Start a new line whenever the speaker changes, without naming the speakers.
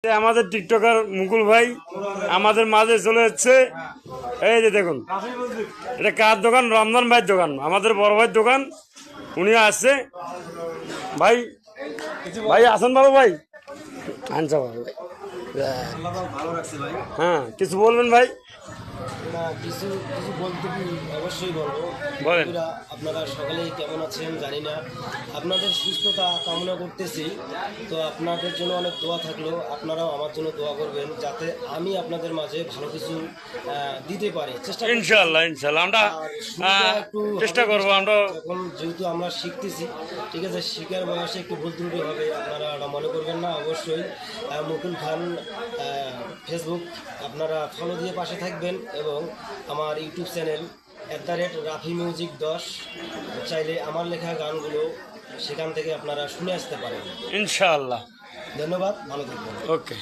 আমাদের টিকটকার মুকুল ভাই আমাদের মাঝে চলে যাচ্ছে। এই যে দেখুন, এটা কার দোকান? রমজান ভাইয়ের দোকান, আমাদের বড় ভাইয়ের দোকান। উনি আসছে। ভাই ভাই আসেন বাবু ভাই, আনছা বাবু ভাই। হ্যাঁ, কিছু বলবেন ভাই?
না, কিছু কিছু বলতে কি অবশ্যই বলবো।
বলেন।
বন্ধুরা, আপনারা সকলেই কেমন আছেন জানি না, আপনাদের সুস্থতা কামনা করতেছি। তো আপনাদের জন্য অনেক দোয়া থাকলো, আপনারাও আমার জন্য দোয়া করবেন যাতে আমি আপনাদের মাঝে ভালো কিছু দিতে পারি। চেষ্টা করতেছি।
ইনশাল্লাহ ইনশাল্লাহ আমরা
আর শুরুটা একটু
চেষ্টা করবো। আমরা
এখন যেহেতু আমরা শিখতেছি, ঠিক আছে, শিখার বয়সে একটু ভুল ত্রুটি হবে, আপনারা ওটা মনে করবেন না। অবশ্যই মুকুল খান ফেসবুক আপনারা ফলো দিয়ে পাশে থাকবেন, এবং আমার ইউটিউব চ্যানেল @রাফি মিউজিক 10, চাইলে আমার লেখা গানগুলো সেখান থেকে আপনারা শুনে আসতে পারেন।
ইনশাআল্লাহ।
ধন্যবাদ, ভালো থাকবেন।
ওকে।